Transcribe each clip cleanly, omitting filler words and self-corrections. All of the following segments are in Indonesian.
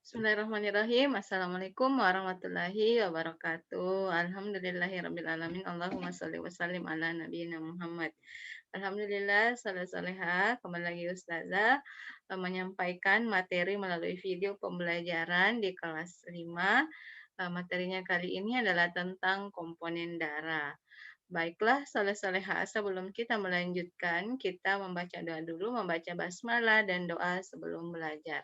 Bismillahirrahmanirrahim. Assalamualaikum warahmatullahi wabarakatuh. Alhamdulillahirrabbilalamin. Allahumma sholli wa sallim ala nabiyina Muhammad. Alhamdulillah, salah soleha. Kembali lagi Ustazah menyampaikan materi melalui video pembelajaran di kelas 5. Materinya kali ini adalah tentang komponen darah. Baiklah, salah soleha. Sebelum kita melanjutkan, kita membaca doa dulu, membaca basmalah dan doa sebelum belajar.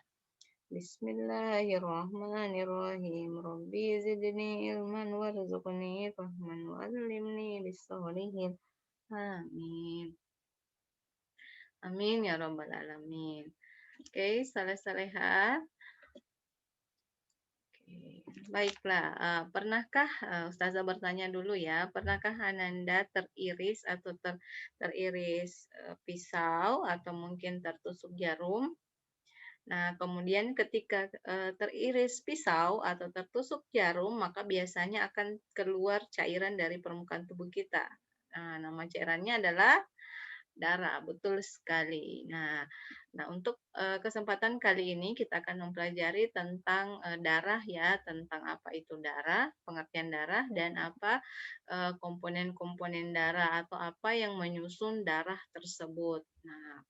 Bismillahirrahmanirrahim. Rabbi zidni ilman warzuqni fahman wa'allimni bis-sholihin. Amin. Amin ya rabbal alamin. Oke, saleh-saleha. Oke, baiklah. Pernahkah Ustazah bertanya dulu ya, pernahkah Ananda teriris atau teriris pisau atau mungkin tertusuk jarum? Nah, kemudian ketika, teriris pisau atau tertusuk jarum, maka biasanya akan keluar cairan dari permukaan tubuh kita. Nama cairannya adalah darah, betul sekali. Nah untuk, kesempatan kali ini kita akan mempelajari tentang, darah ya, tentang apa itu darah, pengertian darah, dan apa, komponen-komponen darah atau apa yang menyusun darah tersebut. Nah,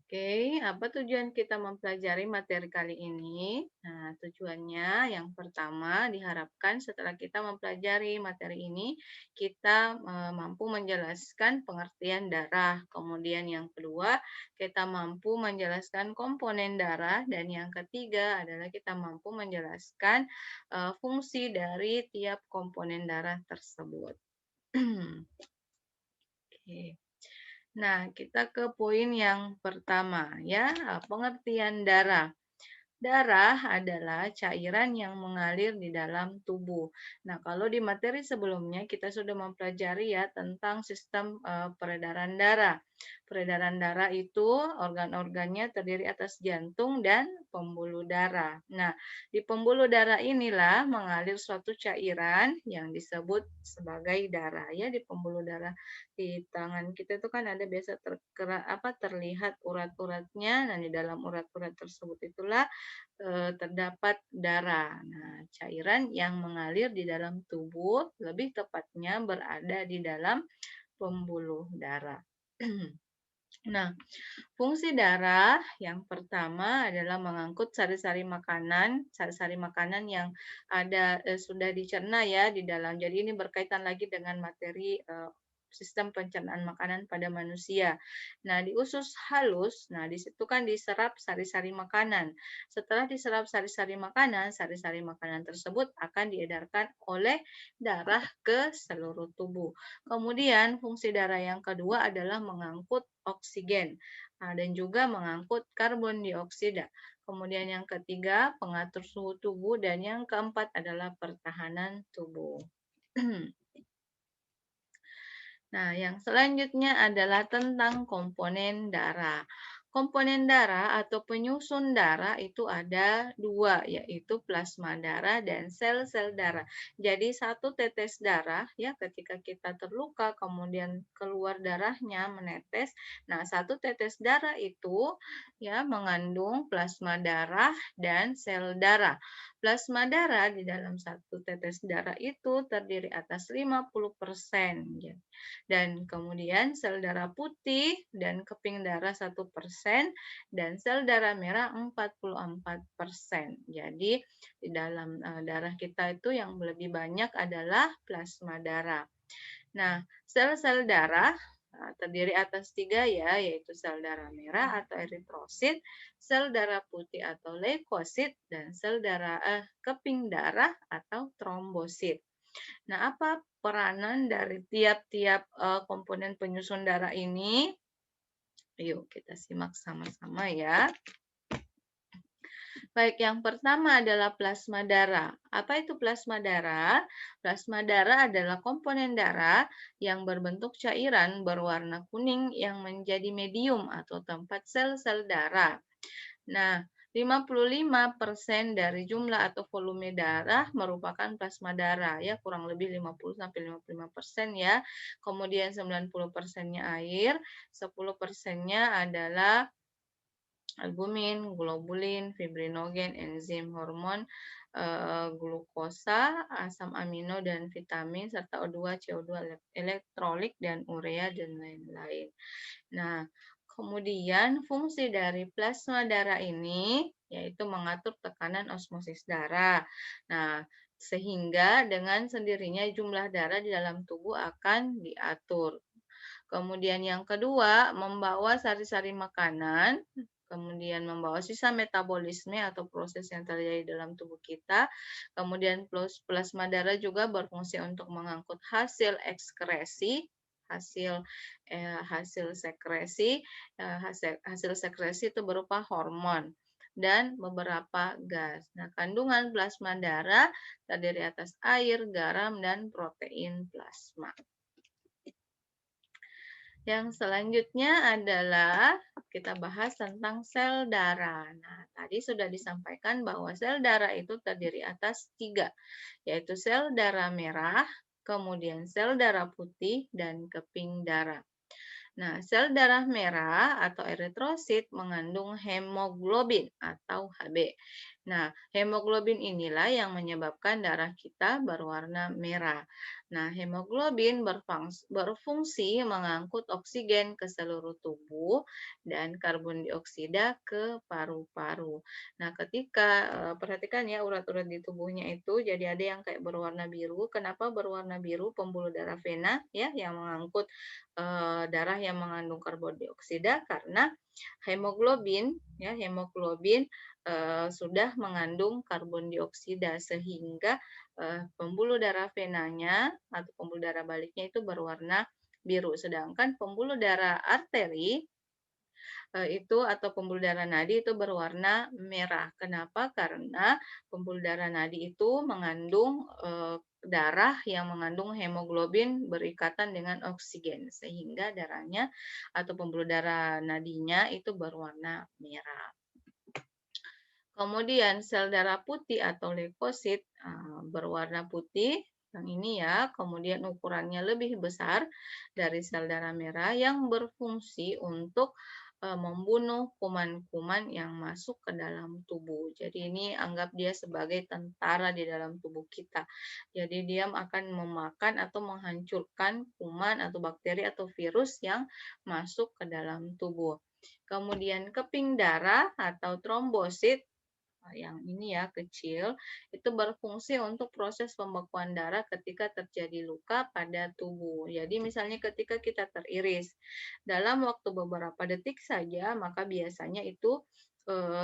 oke, apa tujuan kita mempelajari materi kali ini? Nah, tujuannya yang pertama diharapkan setelah kita mempelajari materi ini, kita mampu menjelaskan pengertian darah. Kemudian yang kedua, kita mampu menjelaskan komponen darah. Dan yang ketiga adalah kita mampu menjelaskan fungsi dari tiap komponen darah tersebut. Oke. Nah, kita ke poin yang pertama ya, pengertian darah. Darah adalah cairan yang mengalir di dalam tubuh. Nah, kalau di materi sebelumnya kita sudah mempelajari ya tentang sistem peredaran darah. Peredaran darah itu organ-organnya terdiri atas jantung dan pembuluh darah. Nah, di pembuluh darah inilah mengalir suatu cairan yang disebut sebagai darah ya. Di pembuluh darah di tangan kita itu kan ada biasa terlihat urat-uratnya. Nah, di dalam urat-urat tersebut itulah terdapat darah. Nah, cairan yang mengalir di dalam tubuh, lebih tepatnya berada di dalam pembuluh darah. Nah, fungsi darah yang pertama adalah mengangkut sari-sari makanan yang ada sudah dicerna ya di dalam. Jadi ini berkaitan lagi dengan materi sistem pencernaan makanan pada manusia. Nah, di usus halus, nah di situ kan diserap sari-sari makanan. Setelah diserap sari-sari makanan tersebut akan diedarkan oleh darah ke seluruh tubuh. Kemudian fungsi darah yang kedua adalah mengangkut oksigen. Dan juga mengangkut karbon dioksida. Kemudian yang ketiga, pengatur suhu tubuh, dan yang keempat adalah pertahanan tubuh. Nah, yang selanjutnya adalah tentang komponen darah. Komponen darah atau penyusun darah itu ada dua, yaitu plasma darah dan sel-sel darah. Jadi satu tetes darah ya ketika kita terluka kemudian keluar darahnya menetes. Nah, satu tetes darah itu ya mengandung plasma darah dan sel darah. Plasma darah di dalam satu tetes darah itu terdiri atas 50%. Dan kemudian sel darah putih dan keping darah 1% dan sel darah merah 44%. Jadi di dalam darah kita itu yang lebih banyak adalah plasma darah. Nah, sel-sel darah terdiri atas 3 ya, yaitu sel darah merah atau eritrosit, sel darah putih atau leukosit, dan sel darah keping darah atau trombosit. Nah, apa peranan dari tiap-tiap komponen penyusun darah ini? Yuk kita simak sama-sama ya. Baik, yang pertama adalah plasma darah. Apa itu plasma darah? Plasma darah adalah komponen darah yang berbentuk cairan berwarna kuning yang menjadi medium atau tempat sel-sel darah. Nah, 55% dari jumlah atau volume darah merupakan plasma darah ya, kurang lebih 50 sampai 55% ya. Kemudian 90%-nya air, 10%-nya adalah albumin, globulin, fibrinogen, enzim, hormon, glukosa, asam amino dan vitamin, serta O2, CO2, elektrolit, dan urea, dan lain-lain. Nah, kemudian fungsi dari plasma darah ini yaitu mengatur tekanan osmosis darah. Nah, sehingga dengan sendirinya jumlah darah di dalam tubuh akan diatur. Kemudian yang kedua, membawa sari-sari makanan, kemudian membawa sisa metabolisme atau proses yang terjadi dalam tubuh kita. Kemudian plasma darah juga berfungsi untuk mengangkut hasil ekskresi, hasil hasil sekresi, hasil sekresi itu berupa hormon dan beberapa gas. Nah, kandungan plasma darah terdiri atas air, garam, dan protein plasma. Yang selanjutnya adalah kita bahas tentang sel darah. Nah, tadi sudah disampaikan bahwa sel darah itu terdiri atas 3, yaitu sel darah merah, kemudian sel darah putih, dan keping darah. Nah, sel darah merah atau eritrosit mengandung hemoglobin atau Hb. Nah, hemoglobin inilah yang menyebabkan darah kita berwarna merah. Nah, hemoglobin berfungsi mengangkut oksigen ke seluruh tubuh dan karbon dioksida ke paru-paru. Nah, ketika perhatikan ya urat-urat di tubuhnya itu jadi ada yang kayak berwarna biru. Kenapa berwarna biru? Pembuluh darah vena ya yang mengangkut darah yang mengandung karbon dioksida karena hemoglobin sudah mengandung karbon dioksida sehingga pembuluh darah venanya atau pembuluh darah baliknya itu berwarna biru sedangkan pembuluh darah arteri itu atau pembuluh darah nadi itu berwarna merah. Kenapa? Karena pembuluh darah nadi itu mengandung darah yang mengandung hemoglobin berikatan dengan oksigen sehingga darahnya atau pembuluh darah nadinya itu berwarna merah. Kemudian sel darah putih atau leukosit berwarna putih yang ini ya, kemudian ukurannya lebih besar dari sel darah merah yang berfungsi untuk membunuh kuman-kuman yang masuk ke dalam tubuh. Jadi ini anggap dia sebagai tentara di dalam tubuh kita. Jadi dia akan memakan atau menghancurkan kuman atau bakteri atau virus yang masuk ke dalam tubuh. Kemudian keping darah atau trombosit yang ini ya kecil, itu berfungsi untuk proses pembekuan darah ketika terjadi luka pada tubuh. Jadi misalnya ketika kita teriris, dalam waktu beberapa detik saja, maka biasanya itu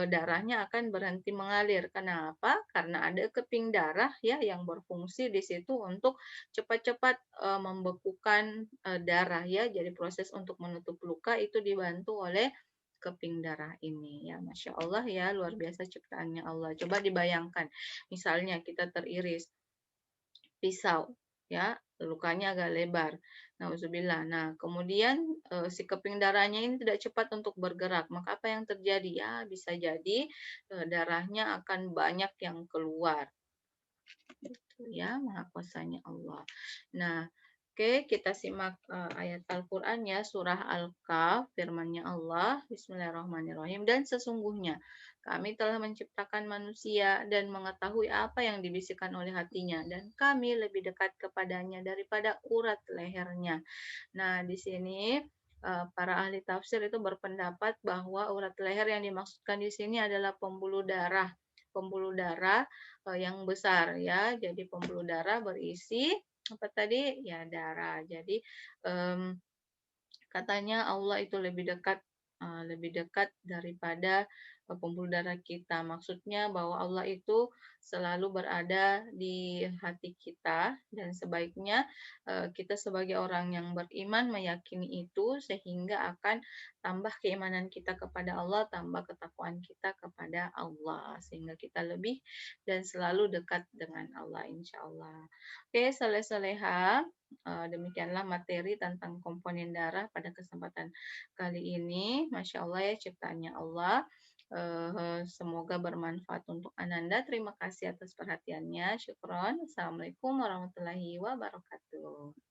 darahnya akan berhenti mengalir. Kenapa? Karena ada keping darah ya yang berfungsi di situ untuk cepat-cepat membekukan darah ya. Jadi proses untuk menutup luka itu dibantu oleh keping darah ini ya Masya Allah ya luar biasa ciptaannya Allah coba dibayangkan misalnya kita teriris pisau ya lukanya agak lebar nauzubillah nah kemudian si keping darahnya ini tidak cepat untuk bergerak maka apa yang terjadi ya bisa jadi darahnya akan banyak yang keluar gitu ya maha kuasanya Allah nah Oke, kita simak ayat Al-Quran ya, surah Al-Kahf, firman-Nya Allah, Bismillahirrahmanirrahim. Dan sesungguhnya kami telah menciptakan manusia dan mengetahui apa yang dibisikkan oleh hatinya, dan kami lebih dekat kepadanya daripada urat lehernya. Nah, di sini para ahli tafsir itu berpendapat bahwa urat leher yang dimaksudkan di sini adalah pembuluh darah yang besar ya. Jadi pembuluh darah berisi apa tadi? Ya darah. Jadi um, katanya Allah itu lebih dekat daripada pembuluh darah kita. Maksudnya bahwa Allah itu selalu berada di hati kita dan sebaiknya kita sebagai orang yang beriman meyakini itu sehingga akan tambah keimanan kita kepada Allah, tambah ketakwaan kita kepada Allah sehingga kita lebih dan selalu dekat dengan Allah insya Allah. Oke, soleh-soleha. Demikianlah materi tentang komponen darah pada kesempatan kali ini. Masya Allah ya ciptaannya Allah. Semoga bermanfaat untuk Ananda. Terima kasih atas perhatiannya. Syukron. Assalamualaikum warahmatullahi wabarakatuh.